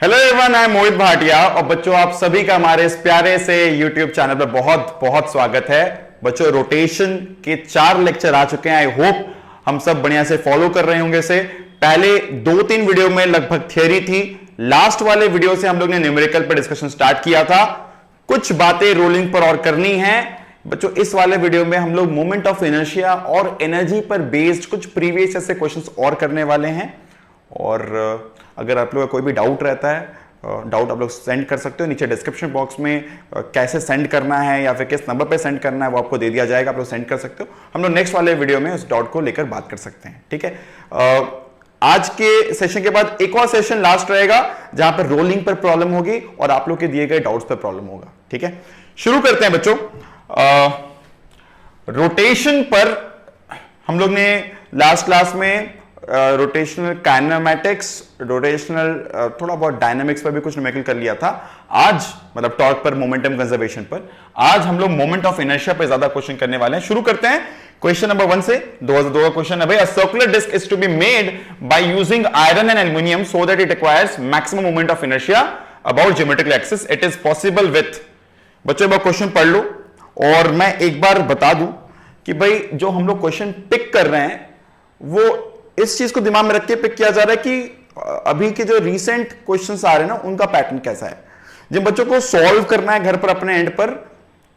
Hello everyone, I am मोहित भाटिया और बच्चों आप सभी का हमारे इस प्यारे से यूट्यूब चैनल पर बहुत बहुत स्वागत है। बच्चों रोटेशन के 4 लेक्चर आ चुके हैं। आई होप हम सब बढ़िया से फॉलो कर रहे होंगे। से पहले 2-3 वीडियो में लगभग थियरी थी। लास्ट वाले वीडियो से हम लोग ने न्यूमेरिकल पर डिस्कशन स्टार्ट किया था। कुछ बातें रोलिंग पर और करनी है बच्चों। इस वाले वीडियो में हम लोग मोमेंट ऑफ इनर्शिया और एनर्जी पर बेस्ड कुछ प्रीवियस ऐसे क्वेश्चंस और करने वाले हैं। और अगर आप लोगों का कोई भी डाउट रहता है, डाउट आप लोग सेंड कर सकते हो नीचे डिस्क्रिप्शन बॉक्स में। कैसे सेंड करना है या फिर किस नंबर पे सेंड करना है वो आपको दे दिया जाएगा, आप लोग सेंड कर सकते हो। हम लोग नेक्स्ट वाले वीडियो में उस डाउट को लेकर बात कर सकते हैं, ठीक है। आज के सेशन के बाद एक और सेशन लास्ट रहेगा जहां पर रोलिंग पर प्रॉब्लम होगी और आप लोग के दिए गए डाउट्स पर प्रॉब्लम होगा, ठीक है। शुरू करते हैं बच्चों। रोटेशन पर हम लोग ने लास्ट क्लास में रोटेशनल काइनेमैटिक्स, रोटेशनल थोड़ा बहुत डायनामिक्स पर भी कुछ न्यूमेरिकल कर लिया था। आज मतलब टॉर्क पर, मोमेंटम कंजर्वेशन पर, आज हम लोग मोमेंट ऑफ इनर्शिया पर ज्यादा क्वेश्चन करने वाले हैं। शुरू करते हैं क्वेश्चन नंबर 1 से। 2002 का क्वेश्चन है भाई, a circular disc is to be made by using iron and aluminium so that it acquires maximum moment of inertia about geometrical axis. It is possible with. बच्चों एक बार क्वेश्चन पढ़ लो और मैं एक बार बता दूं कि भाई जो हम लोग क्वेश्चन पिक कर रहे हैं वो इस चीज को दिमाग में रख के पिक किया जा रहा है कि अभी के जो रीसेंट क्वेश्चंस आ रहे हैं ना उनका पैटर्न कैसा है। जिन बच्चों को सॉल्व करना है घर पर अपने एंड पर,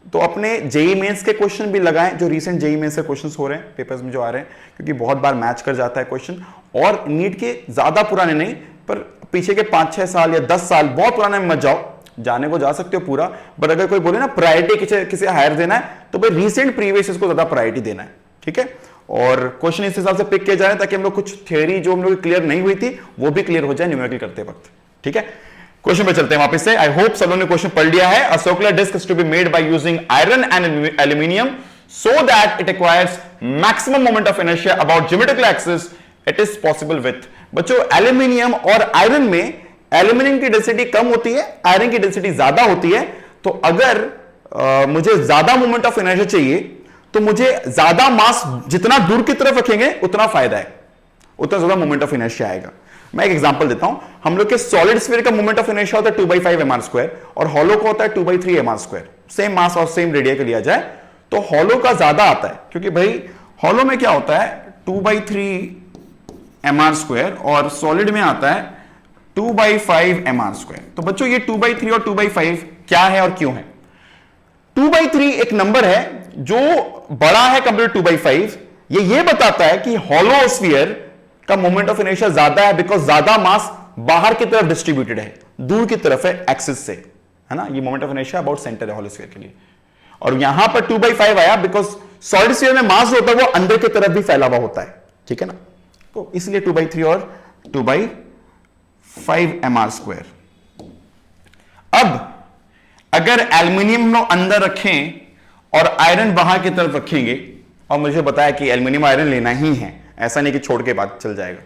तो अपने जेई मेंस के क्वेश्चन भी लगाएं जो रीसेंट जेई मेंस के क्वेश्चंस हो रहे हैं पेपर्स में जो आ रहे हैं, क्योंकि बहुत बार मैच कर जाता है क्वेश्चन। और नीट के ज्यादा पुराने नहीं पर पीछे के 5-6 साल या 10 साल बहुत पुराने में मत जाओ, जाने को जा सकते हो पूरा, बट अगर कोई बोले ना प्रायोरिटी किसी हायर देना है तो भाई रीसेंट प्रीवियस को ज्यादा प्रायोरिटी देना है, ठीक है। और क्वेश्चन इस हिसाब से पिक किए जा रहे हैं ताकि हम लोग कुछ थ्योरी जो हम लोग क्लियर नहीं हुई थी वो भी क्लियर हो जाए न्यूमेरिकल करते वक्त, ठीक है। क्वेश्चन पे चलते हैं वापस से। आई होप सब लोगों ने क्वेश्चन पढ़ लिया है। A circular disc is to be made by using iron and aluminium so that it acquires maximum moment of inertia about geometrical axis. It is possible with. बच्चों एल्यूमिनियम और iron में aluminium की density कम होती है, iron की density ज्यादा होती है। तो अगर मुझे ज्यादा मोमेंट ऑफ इनर्शिया चाहिए तो मुझे ज्यादा मास जितना दूर की तरफ रखेंगे उतना फायदा है, उतना ज्यादा मोमेंट ऑफ इनर्शिया आएगा। मैं एक एग्जांपल देता हूं। हम लोग के सॉलिड स्फीयर का मोमेंट ऑफ इनर्शिया होता है 2/5 mr² और हॉलो का होता है 2/3 mr²। सेम मास और सेम रेडिया का लिया जाए तो हॉलो का ज्यादा आता है, क्योंकि भाई हॉलो में क्या होता है 2/3 mr² और सॉलिड में आता है 2/5 mr²। तो बच्चों ये 2/3 और 2/5 क्या है और क्यों है? 2/3 एक नंबर है जो बड़ा है कंपेयर 2/5। ये बताता है कि हॉलो स्फीयर का मोमेंट ऑफ इनर्शिया ज्यादा है बिकॉज ज्यादा मास बाहर की तरफ डिस्ट्रीब्यूटेड है, दूर की तरफ है एक्सिस से, है ना। ये moment of inertia about centre है हॉलो स्फीयर के लिए। और यहां पर 2/5 आया बिकॉज सॉलिड स्फीयर में मास जो होता है वो अंदर की तरफ भी फैला हुआ होता है, ठीक है ना। तो इसलिए 2/3 और 2/5 mr²। अब अगर एल्यूमिनियम लोग अंदर रखें और आयरन बाहर की तरफ रखेंगे, और मुझे बताया कि एल्यूमिनियम आयरन लेना ही है, ऐसा नहीं कि छोड़ के बात चल जाएगा,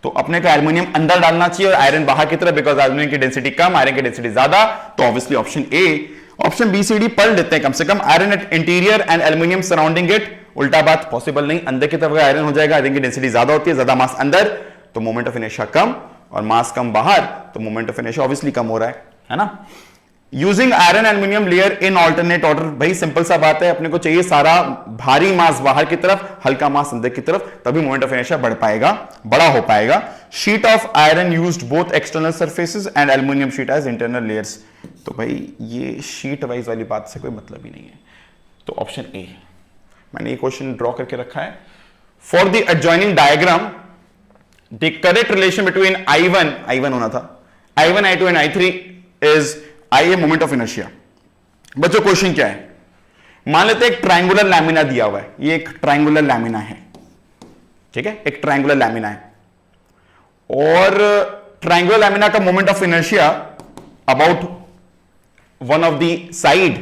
तो अपने को एल्यूमिनियम अंदर डालना चाहिए और आयरन बाहर की तरफ, बिकॉज एल्यूमिनियम की डेंसिटी कम, आयरन की डेंसिटी ज्यादा। तो obviously option A. Option B C D पढ़ लेते हैं कम से कम। Iron at interior and aluminium surrounding it. उल्टा बात पॉसिबल नहीं, अंदर की तरफ आयरन हो जाएगा, आयरन की डेंसिटी ज्यादा होती है, ज्यादा मास अंदर तो मोमेंट ऑफ इनर्शिया कम, और मास कम बाहर तो मोमेंट ऑफ इनर्शिया ऑब्वियसली कम हो रहा है ना। Using iron aluminium layer in alternate order. भाई सिंपल सा बात है, अपने को चाहिए सारा भारी मास बाहर की तरफ, हल्का मास अंदर की तरफ, तभी मोमेंट ऑफ इनर्शिया बढ़ पाएगा, बड़ा हो पाएगा। Sheet of iron used both external surfaces and aluminium sheet as internal layers. तो भाई ये शीट वाइज वाली बात से कोई मतलब ही नहीं है, तो ऑप्शन ए। मैंने ये क्वेश्चन ड्रॉ करके रखा है। For the adjoining diagram the correct relation between I1 होना था, I1, I2 and I3 is आइए मोमेंट ऑफ इनर्शिया। बच्चों क्वेश्चन क्या है, मान लेते हैं एक ट्रायंगुलर लैमिना दिया हुआ है। ये एक ट्रायंगुलर लैमिना है, ठीक है, एक ट्रायंगुलर लैमिना है और ट्रायंगुलर लैमिना का moment of inertia about one of the side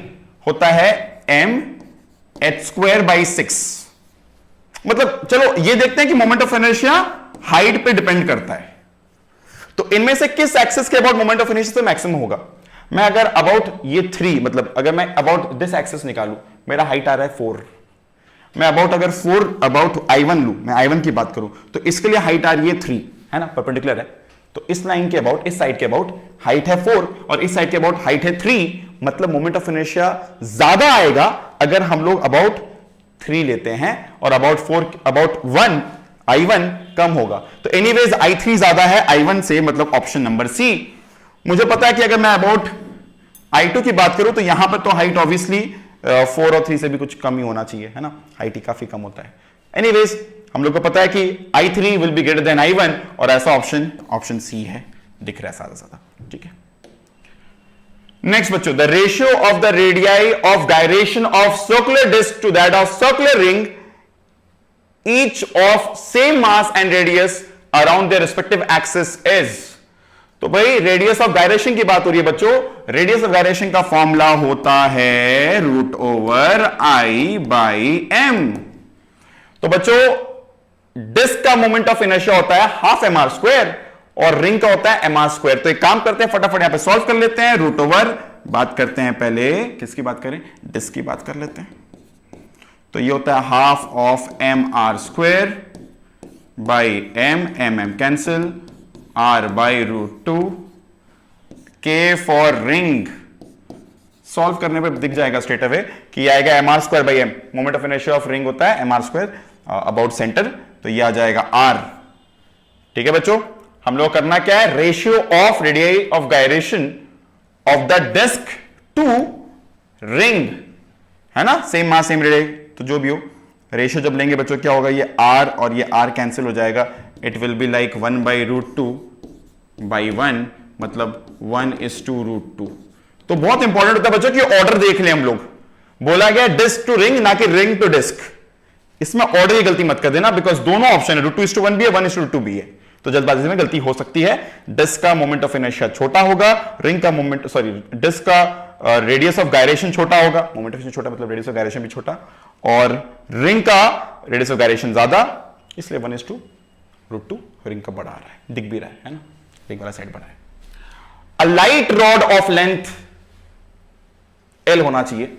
होता है mh²/6। मतलब चलो ये देखते हैं कि मोमेंट ऑफ इनर्शिया हाइट पे डिपेंड करता है, तो इनमें से किस एक्सिस के अबाउट मोमेंट ऑफ इनर्शिया से मैक्सिमम होगा। मैं अगर अबाउट ये 3, मतलब अगर मैं अबाउट दिस एक्सिस निकालूं, मेरा हाइट आ रहा है 4, मैं अगर 4 अबाउट I1 लूं, मैं I1 की बात करूं तो इसके लिए हाइट आ रही है 3, है ना, परपेंडिकुलर है। तो इस लाइन के अबाउट, इस साइड के अबाउट हाइट है 4 और इस साइड के अबाउट हाइट है 3, मतलब मोमेंट ऑफ इनर्शिया ज्यादा आएगा अगर हम लोग अबाउट 3 लेते हैं और अबाउट 1 I1 कम होगा। तो एनीवेज I3 ज्यादा है I1 से, मतलब ऑप्शन नंबर सी। मुझे पता है कि अगर मैं अबाउट I2 की बात करूं तो यहां पर तो हाइट ऑब्वियसली 4 और 3 से भी कुछ कम ही होना चाहिए, है ना, हाइट ही काफी कम होता है। एनीवेज हम लोग को पता है कि I3 will be greater than I1 और ऐसा ऑप्शन सी है, दिख रहा है सादा सादा, ठीक है। नेक्स्ट बच्चों, the ratio of the radii of gyration of circular disc to that of circular ring each of same mass and radius around their respective axis is. तो भाई रेडियस ऑफ गायरेशन की बात हो रही है बच्चों। रेडियस ऑफ गायरेशन का formula होता है √I/m। तो बच्चों डिस्क का मोमेंट ऑफ इनर्शिया होता है ½ mr² और रिंग का होता है mr²। तो एक काम करते हैं, फटाफट यहां पे सॉल्व कर लेते हैं। √, बात करते हैं पहले किसकी बात करें, डिस्क की बात कर लेते हैं। तो ये होता है ½ mr² by m cancel, r/√2, k for ring. Solve करने पे दिख जाएगा स्ट्रेट अवे कि आएगा mr²/m। Moment of inertia of ring होता है mr² अबाउट सेंटर, तो ये आ जाएगा r। ठीक है बच्चों, हम लोग करना क्या है, ratio of radii of gyration of the disc to ring, है ना, सेम मास सेम रेडियाई, तो जो भी हो रेशियो जब लेंगे बच्चों क्या होगा, ये r और ये r कैंसिल हो जाएगा। इट विल बी लाइक 1/√2/1, मतलब 1:√2। तो बहुत इंपॉर्टेंट होता है बच्चों कि ऑर्डर देख लें हम लोग। बोला गया डिस्क टू रिंग, ना कि रिंग टू डिस्क। इसमें ऑर्डर की गलती मत कर देना, बिकॉज दोनों ऑप्शन है, √2:1 भी है, 1:2 भी है, तो जल्दबाजी में गलती हो सकती है। डिस्क का मोमेंट ऑफ इनर्शिया छोटा होगा, रिंग का मोमेंट डिस्क का रेडियस ऑफ गायरेशन छोटा होगा, मोमेंट ऑफ इनर्शिया छोटा मतलब रेडियस ऑफ गायरेशन भी छोटा, और रिंग का रेडियस ऑफ गायरेशन ज्यादा, इसलिए 1:√2 रिंग का बड़ा आ रहा है, दिख भी रहा है ना, रिंग वाला साइड बड़ा है। A light rod of length L होना चाहिए,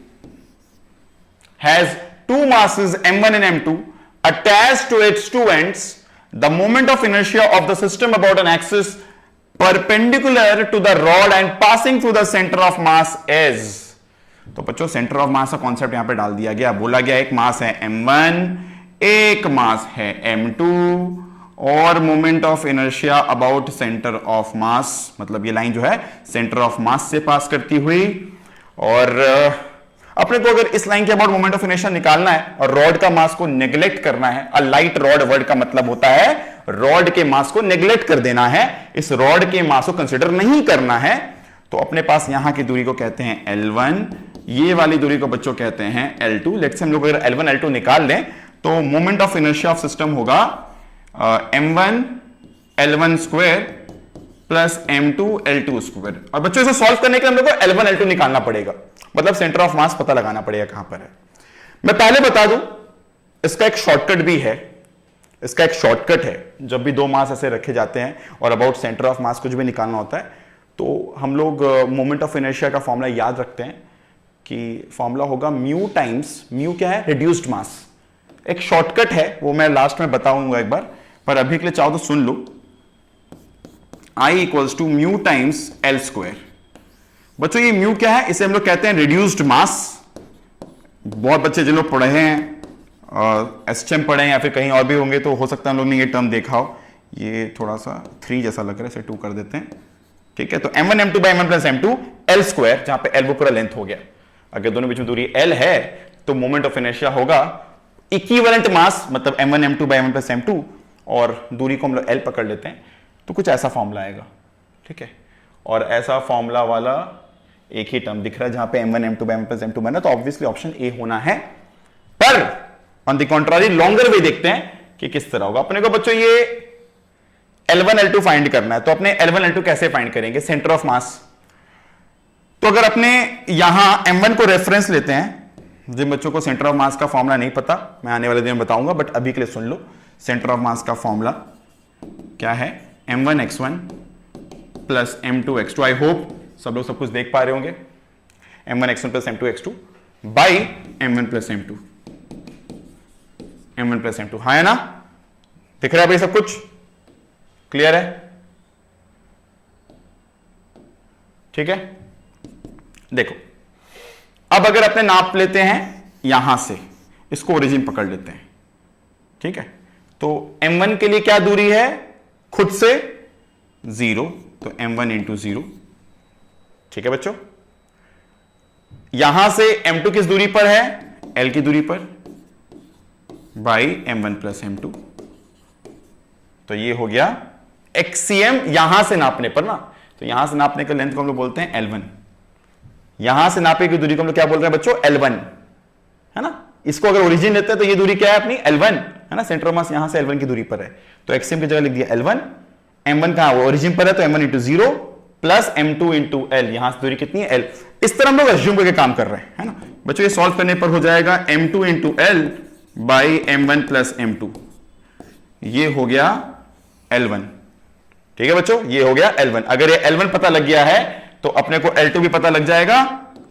has two masses m1 and m2 attached to its two ends. The moment of inertia of the system about an axis perpendicular to the rod and passing through the center of mass is। तो बच्चों centre of mass का concept यहां पे डाल दिया गया। बोला गया एक मास है m1, एक मास है m2 और moment of inertia about centre of mass, मतलब ये लाइन जो है सेंटर ऑफ मास से पास करती हुई। और अपने को अगर इस लाइन के अबाउट मोमेंट ऑफ इनर्शिया निकालना है और रॉड का मास को नेग्लेक्ट करना है, अ लाइट रॉड वर्ड का मतलब होता है रॉड के मास को नेग्लेक्ट कर देना है, इस रॉड के मास को कंसीडर नहीं करना है, तो अपने पास यहां की दूरी को कहते हैं L1, ये वाली दूरी को बच्चों कहते हैं L2। लेट्स से हम लोग अगर L1 L2 निकाल लें तो moment of inertia of system होगा m1 L1² plus m2 L2²। और बच्चों इसे सॉल्व करने के लिए हम लोग को L1 L2 निकालना पड़ेगा, मतलब सेंटर ऑफ मास पता लगाना पड़ेगा कहां पर है। मैं पहले बता दूं इसका एक शॉर्टकट भी है, इसका एक शॉर्टकट है। जब भी दो मास ऐसे रखे जाते हैं और अबाउट सेंटर ऑफ मास कुछ भी निकालना होता है तो हम लोग मोमेंट ऑफ इनर्शिया का फॉर्मूला याद रखते हैं कि फॉर्मूला होगा म्यू टाइम्स, म्यू क्या है, रिड्यूस्ड मास। एक शॉर्टकट है वो मैं लास्ट में बताऊंगा एक बार, पर अभी के लिए चाहो तो सुन लो। I equals to mu times L²। बच्चों ये म्यू क्या है, इसे हम लोग कहते हैं रिड्यूस्ड मास। बहुत बच्चे जिन लोग पढ़े हैं एसएचएम पढ़े हैं या फिर कहीं और भी होंगे तो हो सकता है हम लोग ने ये टर्म देखा हो। ये थोड़ा सा 3 जैसा लग रहा है, इसे 2 कर देते हैं, ठीक है। तो m1 m2 by m1 plus m2 L², जहां पे L वो पूरा लेंथ हो गया। अगर दोनों बीच में दूरी L है तो मोमेंट ऑफ इनर्शिया होगा इक्विवेलेंट मास, मतलब m1 m2 by m1 plus m2, और दूरी को हम लोग L पकड़ लेते हैं तो कुछ ऐसा फॉर्मूला आएगा, ठीक है। और ऐसा फॉर्मूला वाला एक ही टर्म दिख रहा है जहां पे m1 m2 by m1 plus m2 बना, तो ऑब्वियसली ऑप्शन ए होना है। पर ऑन द कॉन्ट्रारी लॉन्गर वे देखते हैं कि किस तरह होगा। अपने को बच्चों ये L1 L2 फाइंड करना है, तो अपने L1 L2 कैसे फाइंड करेंगे, सेंटर ऑफ मास। तो अगर अपने यहां m1 को रेफरेंस लेते हैं, जिन बच्चों को सेंटर ऑफ मास का फॉर्मूला नहीं पता मैं आने वाले दिन में बताऊंगा, बट अभी के लिए सुन लो। सेंटर ऑफ मास का फॉर्मूला क्या है, m1 x1 plus m2 x2। I hope सब लोग सब कुछ देख पा रहे होंगे। m1 x1 plus m2 x2 by m1 plus m2, m1 plus m2, हाँ है ना, दिख रहा है भाई सब कुछ क्लियर है। ठीक है, देखो अब अगर अपने नाप लेते हैं यहां से, इसको ओरिजिन पकड़ लेते हैं, ठीक है, तो m1 के लिए क्या दूरी है खुद से 0, तो m1 इंटू 0, ठीक है बच्चों। यहां से m2 किस दूरी पर है, l की दूरी पर, बाई m1 प्लस m2, तो ये हो गया एक्सीएम यहां से नापने पर ना, तो यहां से नापने का लेंथ को हम लोग बोलते हैं L1, यहां से नापे की दूरी को हम लोग क्या बोल रहे हैं बच्चों, L1, है ना। इसको अगर ओरिजिन लेते हैं तो ये दूरी क्या है अपनी L1, है ना, सेंटर ऑफ मास यहां से L1 की दूरी पर है, तो एक्सीएम की जगह लिख दिया L1, m1 कहां है, ओरिजिन पर है, तो m1 into 0 plus m2 into L, यहां से दूरी कितनी है L। इस तरह हम लोग एज्यूम करके काम कर रहे हैं, है ना बच्चों। ये सॉल्व करने पर हो जाएगा m2 into L by m1 plus m2, ये हो गया L1, ठीक है बच्चों, ये हो गया L1। अगर ये L1 पता लग गया है तो अपने को L2 भी पता लग जाएगा,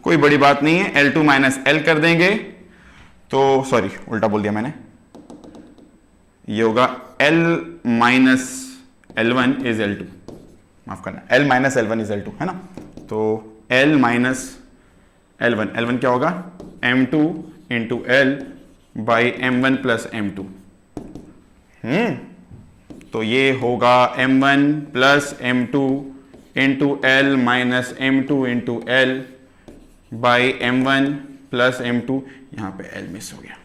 कोई बड़ी बात नहीं है, L2 माइनस L कर देंगे, तो सॉरी उल्टा बोल दिया मैंने, ये होगा L minus L1 is L2, माफ करना, L minus L1 is L2, है ना, तो L माइनस L1, L1 क्या होगा M2 into L by M1 plus M2, तो ये होगा M1 plus M2 into L minus M2 into L by M1 plus M2, यहां पे L मिस हो गया,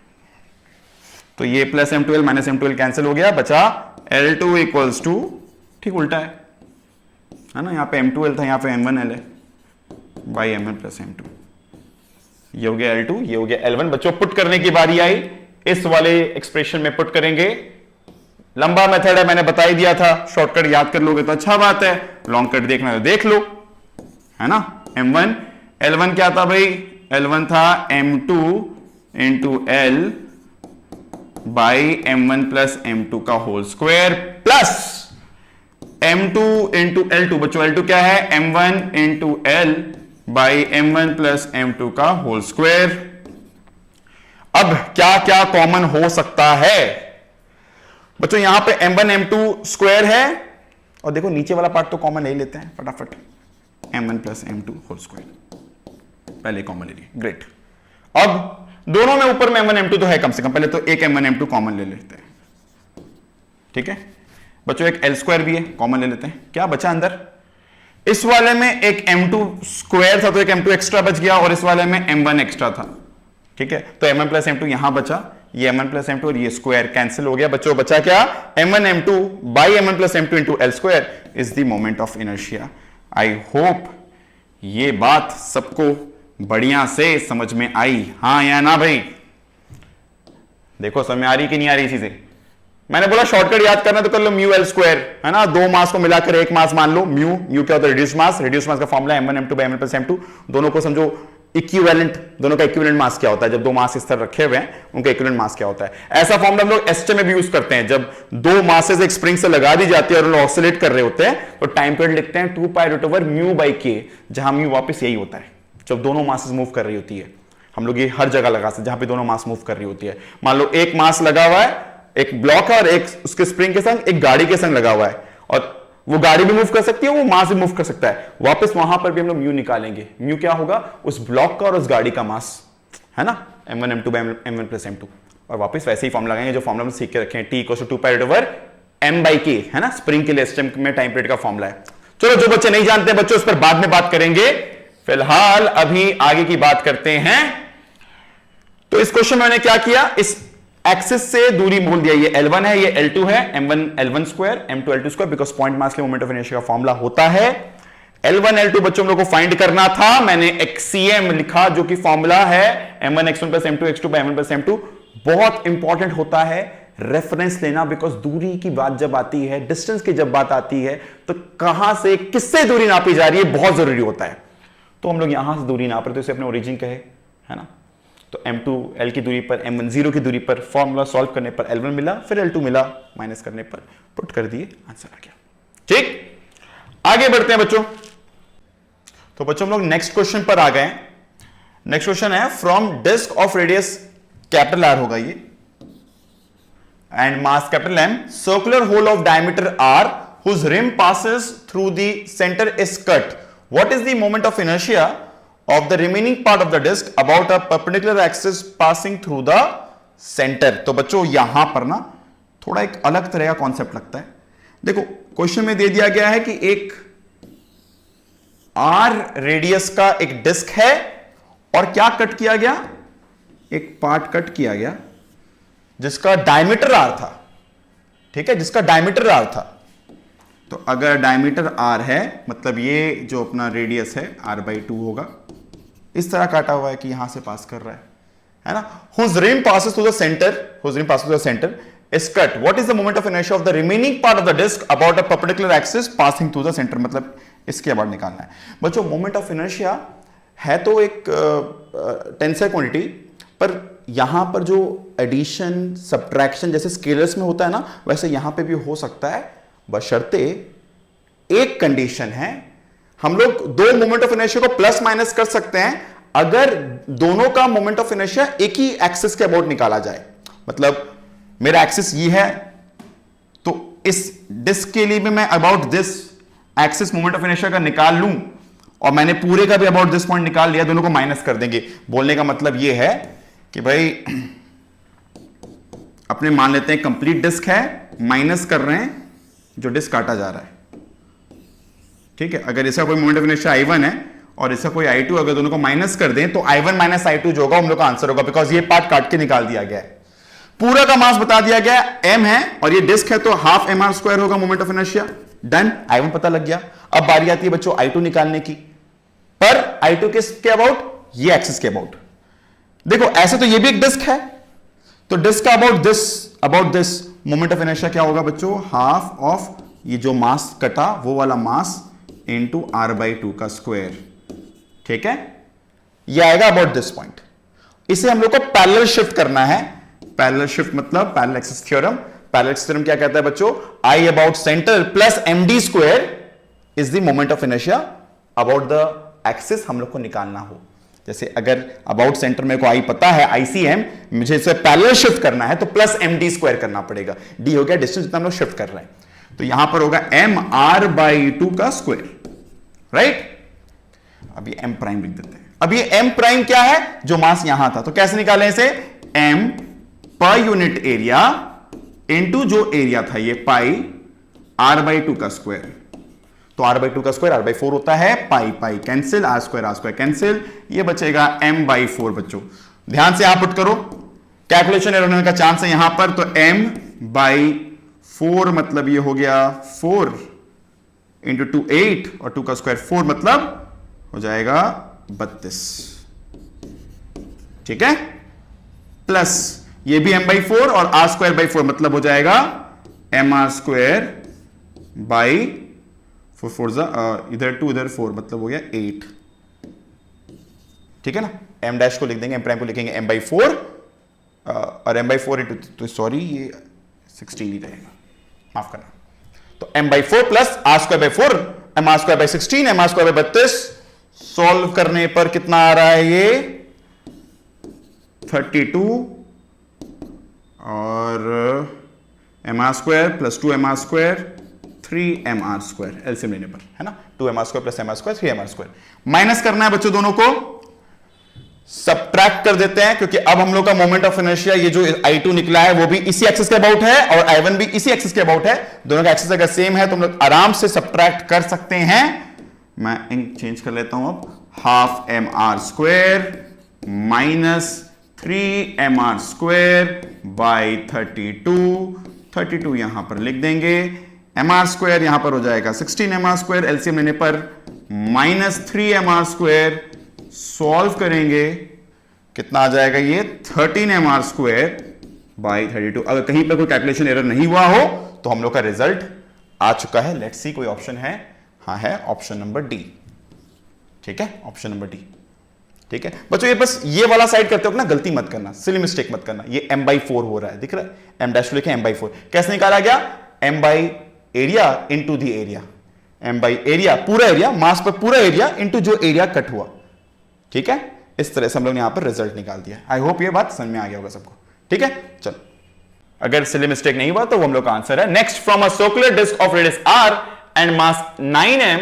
तो ये plus M2L minus M2L cancel हो गया, बचा L2 इक्वल्स टू, ठीक उल्टा है ना, यहां पे M2L था, यहां पे M1L है, बाई M1 प्लस M2, ये हो गया L2, ये हो गया L1। बच्चों पुट करने की बारी आई, इस वाले एक्सप्रेशन में पुट करेंगे, लंबा मेथड है, मैंने बता ही दिया था, शॉर्टकट याद कर लोगे तो अच्छा बात है, लॉन्ग कट देखना है तो देख लो, है ना। M1 L1 क्या था भाई, L1 था M2 into L by M1 plus M2 का whole square plus M2 into L2, बच्चों L2 क्या है, M1 into L by M1 plus M2 का होल स्क्वायर। अब क्या क्या कॉमन हो सकता है बच्चों, यहां पे M1 M2 स्क्वायर है, और देखो नीचे वाला पार्ट तो कॉमन ले लेते हैं फटाफट, M1 plus M2 whole square, पहले कॉमन ले लिए, ग्रेट। अब दोनों में ऊपर में M1 M2 तो है कम से कम, पहले तो एक M1 M2 कॉमन ले लेते हैं, ठीक है बच्चों, एक L स्क्वायर भी है, कॉमन ले लेते हैं, क्या बचा अंदर, इस वाले में एक M2 स्क्वायर था तो एक M2 एक्स्ट्रा बच गया, और इस वाले में M1 एक्स्ट्रा था, ठीक है, तो M1 प्लस M2 यहां बचा, ये M1 प्लस M2 और ये स्क्वायर कैंसिल हो गया, बच्चों बचा क्या, M1 M2 by M1 plus M2 into L square is the moment of inertia. I hope ये बात सबको बढ़िया से समझ में आई, हाँ या ना भाई, देखो समझ में आ रही कि नहीं आ रही चीजें। मैंने बोला शॉर्टकट याद करना तो कर लो, म्यू एल स्क्वायर, है ना, दो मास को मिलाकर एक मास मान लो, म्यू म्यू क्या होता है, रिड्यूस मास, रिड्यूस मास का formula M1 M2 by M1 plus M2, दोनों को समझो इक्विवेलेंट, दोनों का इक्विवेलेंट मास क्या होता है, जब दो मास इस तरह रखे हुए हैं उनका इक्विवेलेंट मास क्या होता है। ऐसा फॉर्मूला हम लोग एसटे में भी यूज करते हैं, जब दो मासेस एक स्प्रिंग से लगा दी जाती है और लोग ऑसिलेट कर रहे होते हैं तो टाइम पीरियड लिखते हैं 2 pi root over mu by k, जहां म्यू वापस यही होता है जब दोनों मासेस मूव कर रही होती है। हम लोग ये हर जगह लगा सकते जहां पे दोनों मास मूव कर रही होती है। मान लो एक मास लगा हुआ है, एक ब्लॉक है और एक उसके स्प्रिंग के संग एक गाड़ी के संग लगा हुआ है, और वो गाड़ी भी मूव कर सकती है, वो मास भी मूव कर सकता है, वापस वहां पर भी हम लोग म्यू निकालेंगे। म्यू क्या होगा, उस ब्लॉक का और उस गाड़ी का मास, है ना, M1 M2 by M1 plus M2, और वापस वैसे ही फॉर्मूला लगाएंगे जो फॉर्मूला में सीख के रखे हैं, T equals to 2 pi root over M by K, है ना, स्प्रिंग के लिए सिस्टम में टाइम पीरियड का फॉर्मूला है। चलो जो बच्चे नहीं जानते बच्चों उस पर बाद में बात करेंगे, फिलहाल अभी आगे की बात करते हैं। तो इस क्वेश्चन में मैंने क्या किया, इस एक्सिस से दूरी बोल दिया, ये L1 है, ये L2 है, M1 L1 square M2 L2 square, because point mass के मोमेंट ऑफ इनर्शिया का फॉर्मूला होता है L1 L2। बच्चों हम लोग को फाइंड करना था, मैंने XCM लिखा जो कि फॉर्मूला है M1 X1 plus M2 X2 by M1 plus M2। बहुत इंपॉर्टेंट होता है रेफरेंस लेना, बिकॉज दूरी की बात जब आती है, डिस्टेंस की जब बात आती है, तो कहां से किससे दूरी नापी जा रही है बहुत जरूरी होता है। तो हम लोग यहां से दूरी नाप रहे, तो इसे अपने ओरिजिन कहे, है ना, तो M2 L की दूरी पर, M1 0 की दूरी पर, फॉर्मूला सॉल्व करने पर L1 मिला, फिर L2 मिला, माइनस करने पर पुट कर दिए, आंसर आ गया। ठीक, आगे बढ़ते हैं बच्चों। तो बच्चों हम लोग नेक्स्ट क्वेश्चन पर आ गए। नेक्स्ट क्वेश्चन है, from disc of radius capital R होगा ये, and mass capital M, circular hole of diameter R whose rim passes through the center is cut what is the moment of inertia of the remaining part of the disc about a perpendicular axis passing through the centre. तो बच्चों यहां पर ना थोड़ा एक अलग तरह का कॉन्सेप्ट लगता है। देखो क्वेश्चन में दे दिया गया है कि एक आर रेडियस का एक डिस्क है और क्या कट किया गया, एक पार्ट कट किया गया जिसका डायमीटर आर था, ठीक है, जिसका डायमीटर आर था। तो अगर डायमीटर आर है मतलब ये जो अपना रेडियस है r/2 होगा, इस तरह काटा हुआ है कि यहां से पास कर रहा है ना। whose rim passes through the center is cut. What is the moment of inertia of the remaining part of the disc about a perpendicular axis passing through the center? मतलब इसके बाद निकालना है बच्चों। मोमेंट ऑफ इनर्शिया है तो एक tensor quantity, पर यहां पर जो एडिशन सब्ट्रैक्शन जैसे स्केलर्स में होता है ना, वैसे यहां पे भी हो सकता है, बशर्ते एक कंडीशन है, हम लोग दो मोमेंट ऑफ इनर्शिया को प्लस माइनस कर सकते हैं अगर दोनों का मोमेंट ऑफ इनर्शिया एक ही एक्सिस के अबाउट निकाला जाए। मतलब मेरा एक्सिस ये है तो इस डिस्क के लिए भी मैं about this axis moment of inertia का निकाल लूं और मैंने पूरे का भी अबाउट दिस पॉइंट निकाल लिया, दोनों को माइनस कर देंगे। बोलने का मतलब ये है कि भाई अपने मान लेते हैं कंप्लीट डिस्क है, माइनस कर रहे हैं जो डिस्क काटा जा रहा है, ठीक है। अगर इसका कोई मोमेंट ऑफ इनर्शिया I1 है और इसका कोई I2, अगर दोनों को माइनस कर दें तो I1 माइनस I2 जो होगा हम लोग का आंसर होगा, बिकॉज ये पार्ट काट के निकाल दिया गया है। पूरा का मास बता दिया गया है m है और ये डिस्क है तो हाफ mr² होगा moment of inertia. Done, I1 पता लग गया। अब बारी आती है बच्चों I2 निकालने की, पर I2 किसके अबाउट, ये एक्सिस के अबाउट। देखो ऐसे तो ये भी एक डिस्क है, तो डिस्क का about this moment of inertia क्या होगा बच्चों, हाफ ऑफ ये जो मास कटा वो वाला मास इंटू r/2 का स्क्वायर, ठीक है। ये आएगा अबाउट दिस पॉइंट। इसे हम लोग को पैरेलल शिफ्ट करना है। पैरेलल शिफ्ट मतलब parallel axis theorem. Parallel axis theorem क्या कहता है बच्चों, I about centre plus md² is the moment of inertia about the axis हम लोग को निकालना हो। जैसे अगर अबाउट सेंटर मेरे को I पता है ICM, मुझे इसे पैरेलल शिफ्ट करना है तो प्लस md² करना पड़ेगा। d हो गया डिस्टेंस जितना हम लोग शिफ्ट कर रहे हैं, तो यहां पर होगा mr/2 का स्क्वायर, राइट। अब ये m प्राइम लिख देते हैं। अब ये m प्राइम क्या है, जो मास यहां था, तो कैसे निकालें इसे, m per unit area into जो एरिया था ये पाई r/2 का स्क्वायर। तो r/2 का स्क्वायर r/4 होता है, पाई पाई कैंसिल, r² कैंसिल, ये बचेगा m/4। बच्चों ध्यान से आप पुट करो, कैलकुलेशन एरर होने का चांस है यहां पर, तो m/4 मतलब ये हो गया 4 इंटू 2 8 और 2 का स्क्वायर 4 मतलब हो जाएगा 32, ठीक है। प्लस ये भी m/4 और r²/4 मतलब हो जाएगा mr² बाई 4 4 इधर 2 इधर 4 मतलब हो गया 8, ठीक है ना। m डैश को लिख देंगे, m प्राइम को लिखेंगे m/4 और m/4 इंटू, तो सॉरी ये 16 ही रहेगा, माफ करना। तो m/4 plus r²/4, mr²/16, mr²/32 solve करने पर कितना आ रहा है ये 32 और mr² plus 2mr² 3mr², LCM लेने पर, है ना। 2mr² plus mr² 3mr²। Minus करना है बच्चों, दोनों को सबट्रैक्ट कर देते हैं, क्योंकि अब हम लोग का मोमेंट ऑफ इनर्शिया ये जो I2 निकला है वो भी इसी एक्सिस के अबाउट है और I1 भी इसी एक्सिस के अबाउट है। दोनों का एक्सिस अगर सेम है तो हम लोग आराम से सबट्रैक्ट कर सकते हैं। मैं इंक चेंज कर लेता हूं अब, half mr² minus 3mr² by 32 यहां पर लिख देंगे, mr² यहां पर हो जाएगा 16mr², एलसीएम लेने पर माइनस 3mr², सॉल्व करेंगे कितना आ जाएगा ये 13mr² बाई 32। अगर कहीं पर कोई कैलकुलेशन एरर नहीं हुआ हो तो हम लोग का रिजल्ट आ चुका है। लेट्स सी कोई ऑप्शन है, हाँ है, ऑप्शन नंबर डी, ठीक है, ऑप्शन नंबर डी, ठीक है। बच्चों ये बस ये वाला साइड करते हो ना, गलती मत करना, सिली मिस्टेक मत करना। ये m/4 हो रहा है, दिख रहा है, m डैश लिखे m/4, कैसे निकाला गया, m by area into the area, m by area पूरा एरिया, मास पर पूरा एरिया इंटू जो एरिया कट हुआ, ठीक है। इस तरह से हम लोग ने यहां पर रिजल्ट निकाल दिया। आई होप ये बात समझ में आ गया होगा सबको, ठीक है। चलो, अगर सिली मिस्टेक नहीं हुआ तो वो हम लोग का आंसर है। Next, from a circular disc of radius r and mass 9m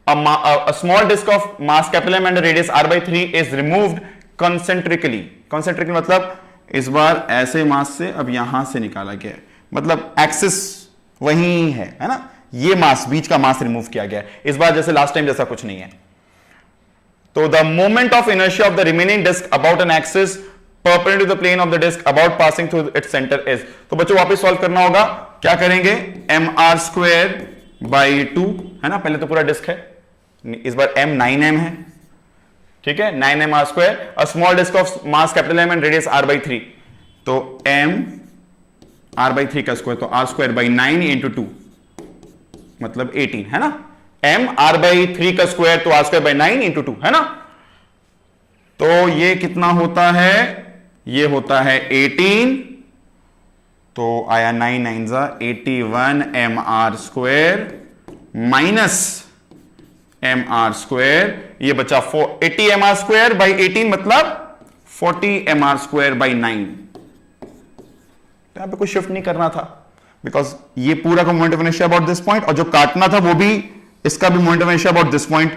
a small disk of mass capital M and radius r by 3 is removed concentrically. Concentrically मतलब इस बार ऐसे मास से अब यहां से निकाला गया है, मतलब एक्सिस वही है ना, ये मास, बीच का मास रिमूव किया गया है इस बार, जैसे लास्ट टाइम जैसा कुछ नहीं है. तो the moment of inertia of the remaining disc about an axis perpendicular to the plane of the disc about passing through its centre is. तो बच्चों वापस सॉल्व करना होगा, क्या करेंगे, mr स्क्वायर बाई 2 है ना, पहले तो पूरा डिस्क है, इस बार m 9m है, ठीक है, 9mr square, a small disc of mass capital M and radius r by 3, तो m r बाई 3 का स्क्वायर, तो r स्क्वायर बाई 9 इंटू 2 मतलब 18 है ना, m r बाई 3 का स्क्वायर तो r स्क्वायर बाई 9 इंटू 2 है ना, तो ये कितना होता है, ये होता है 18, तो आया 9 9 जा 81 mr square minus mr square, ये बचा 80 mr स्क्वायर बाई 18 मतलब 40 mr स्क्वायर बाई 9. तो यहां पे कुछ शिफ्ट नहीं करना था, बिकॉज ये पूरा का moment of inertia about this point, और जो काटना था वो भी, इसका भी moment of inertia about this point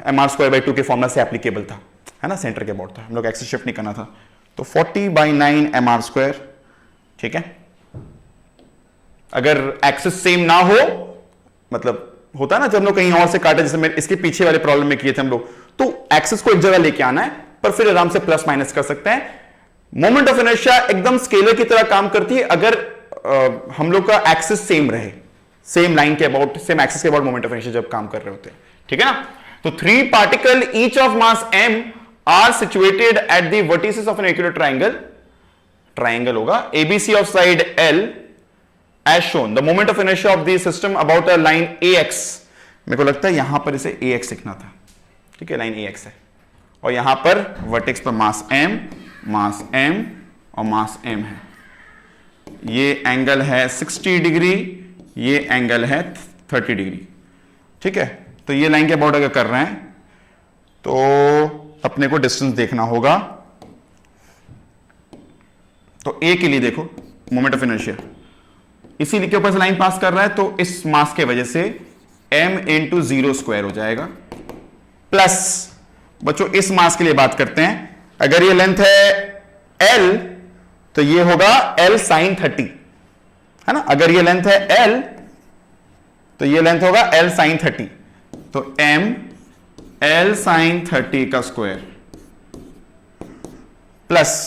mr square by 2 के फॉर्मूला से एप्लीकेबल था, है ना, सेंटर के अबाउट था, हम लोग एक्सिस शिफ्ट नहीं करना था. तो 40 बाई 9 mr स्क्वायर, ठीक है. अगर एक्सिस सेम ना हो, मतलब होता है ना जब हम लोग कहीं और से काटे, जैसे मैं इसके पीछे वाले प्रॉब्लम में किए थे हम लोग, तो एक्सिस को एक जगह लेके आना है, पर फिर आराम से प्लस माइनस कर सकते हैं. मोमेंट ऑफ इनर्शिया एकदम स्केलर की तरह काम करती है अगर हम लोग का एक्सिस सेम रहे, सेम लाइन के अबाउट, सेम एक्सिस के अबाउट मोमेंट ऑफ इनर्शिया जब काम कर रहे होते हैं, ठीक है ना. तो 3 particle each of mass m are situated at the vertices of an equilateral triangle, triangle होगा ABC of side L as shown. The moment of inertia of the system about a line AX, मेरे को लगता है यहां पर इसे AX लिखना था, ठीक है, लाइन AX है, और यहां पर वर्टेक्स पर मास M और मास M है. ये एंगल है 60 डिग्री, ये एंगल है 30 डिग्री, ठीक है. तो ये लाइन के अबाउट अगर कर रहे हैं तो अपने को डिस्टेंस देखना होगा. तो A के लिए देखो मोमेंट ऑफ इनर्शिया इसी के ऊपर से लाइन पास कर रहा है, तो इस मास के वजह से m इंटू 0 स्क्वायर हो जाएगा, प्लस बच्चों इस मास के लिए बात करते हैं, अगर ये लेंथ है L तो ये होगा L साइन 30, है ना. अगर ये लेंथ है L तो ये लेंथ होगा L साइन 30, तो m L साइन 30 का स्क्वायर प्लस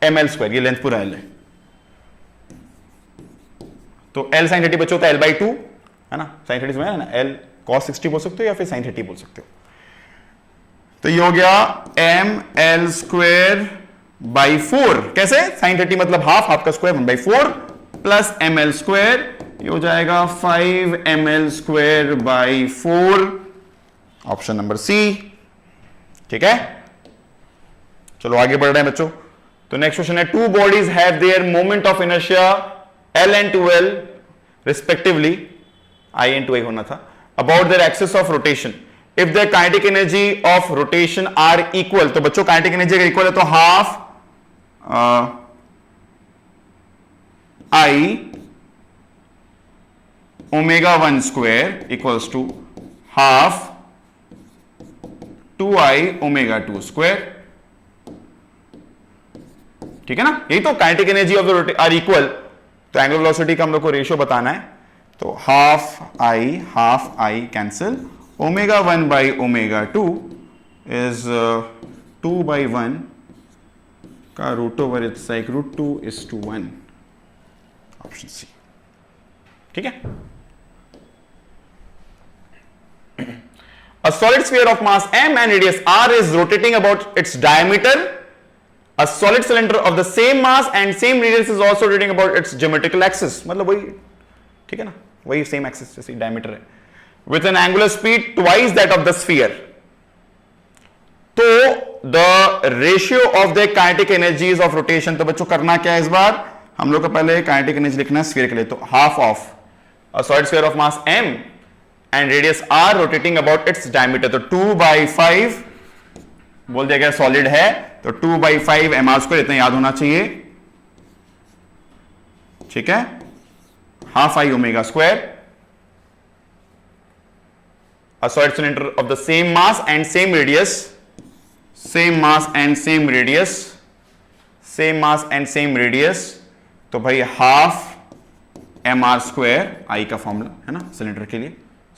ml स्क्वायर, ये लेंथ पूरा L है, तो L साइन 30 बच्चों होता है L बाई 2, है ना, साइन 30 है ना, L cos 60 बोल सकते हो या फिर साइन 30 बोल सकते हो. तो ये हो गया m L स्क्वायर बाई 4, कैसे, साइन 30 मतलब हाफ का स्क्वायर 1/4 प्लस ml स्क्वायर, ये हो जाएगा 5 ml square by 4, option number C, ठीक है. चलो आगे बढ़ रहे हैं बच्चों. तो नेक्स्ट क्वेश्चन है, two bodies have their moment of inertia L and 2L respectively, I and 2I होना था, about their axis of rotation. If their kinetic energy of rotation are equal, तो बच्चों kinetic energy अगर equal है तो half I omega 1 square equals to half 2I omega 2 square, ठीक है ना. यही तो kinetic energy of the rotation are equal, तो एंगुलर वेलोसिटी का हम लोग को रेशियो बताना है, तो हाफ आई कैंसिल, ओमेगा 1 बाई ओमेगा 2 इज 2 बाई 1 का root over, it's like root 2 is to 1, option C, ठीक है. A solid sphere of mass m and radius r is rotating about its diameter. A solid cylinder of the same mass and same radius is also rotating about its geometrical axis. मतलब वही, ठीक है ना, वही same axis जैसे diameter है, with an angular speed twice that of the sphere. तो the ratio of the kinetic energies of rotation, तो बच्चों करना क्या है इस बार, हम लोग को पहले kinetic energy लिखना है sphere के लिए, तो half of a solid sphere of mass m and radius r rotating about its diameter, तो 2/5 बोल दिया गया सॉलिड है, तो 2/5 mr स्क्वायर, इतना याद होना चाहिए, ठीक है, half I omega square a solid cylinder of the same mass and same radius, same mass and same radius, same mass and same radius, तो भाई हाफ mr स्क्वायर आई का फॉर्मूला है ना सिलेंडर के लिए।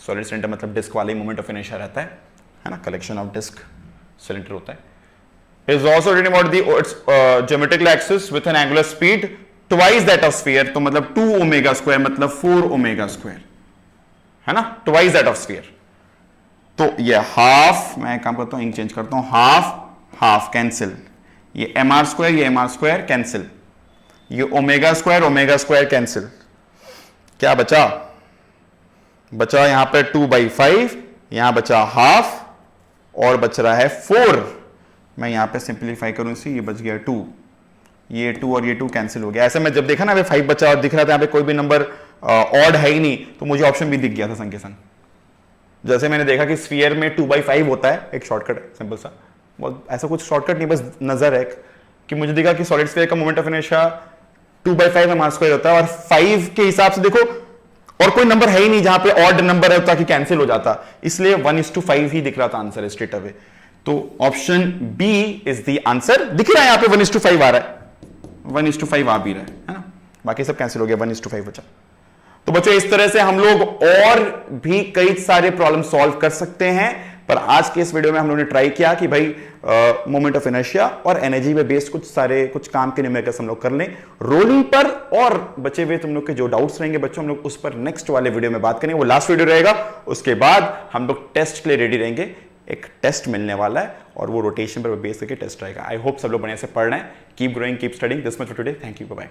सॉलिड सिलेंडर मतलब disc वाले moment of inertia रहता है ना, कलेक्शन ऑफ डिस्क सिलेंडर होता है। is also written about the its geometrical axis with an angular speed twice that of sphere, तो मतलब 2 ओमेगा स्क्वायर मतलब 4 ओमेगा स्क्वायर है ना, twice that of sphere। तो ये हाफ, मैं काम करता हूं इंक चेंज करता हूं, हाफ हाफ कैंसिल, ये mr स्क्वायर ये mr स्क्वायर कैंसिल, ये ओमेगा स्क्वायर कैंसिल, क्या बचा? बचा यहां पे 2/5, यहां बचा हाफ और बच रहा है 4। मैं यहां पे सिंप्लीफाई करूं इसे, ये बच गया 2, ये 2 और ये 2 कैंसिल हो गया। ऐसे मैं जब देखा ना 5 बचा और दिख रहा था यहाँ पे कोई भी नंबर ऑड है ही नहीं, तो मुझे ऑप्शन भी दिख गया था संग के संग। जैसे मैंने देखा कि स्फीयर में 2/5 होता है, एक शॉर्टकट है सिंपल सा, बहुत ऐसा कुछ शॉर्टकट नहीं, बस नजर है कि मुझे दिखा कि सॉलिड स्फीयर का moment of inertia 2/5 mr square होता है, और 5 के हिसाब से देखो और कोई नंबर है ही नहीं जहां पे ऑड नंबर है ताकि कैंसिल हो जाता, इसलिए 1:5 ही दिख रहा था आंसर स्ट्रेट अवे। तो option B is the answer. दिख रहा है यहां पे 1:5 आ रहा है, 1:5 आ भी रहा है ना, बाकी सब कैंसिल हो गया, 1:5 बचा। तो बच्चों इस तरह से हम लोग और भी कई सारे प्रॉब्लम सॉल्व कर सकते हैं, पर आज के इस वीडियो में हम लोगों ने ट्राई किया कि भाई मोमेंट ऑफ इनर्शिया और एनर्जी में बेस्ड कुछ काम के न्यूमेरिकल्स हम लोग कर लें रोलिंग पर, और बचे हुए तुम लोग के जो डाउट्स रहेंगे बच्चों हम लोग उस पर नेक्स्ट वाले वीडियो में बात करेंगे, वो लास्ट वीडियो रहेगा। उसके बाद हम लोग टेस्ट के लिए रेडी रहेंगे, एक टेस्ट मिलने वाला है और वो रोटेशन पर बेस करके टेस्ट रहेगा। आई होप सब लोग बढ़िया से पढ़ रहे हैं। Keep growing, keep studying. This much for today, thank you, bye bye.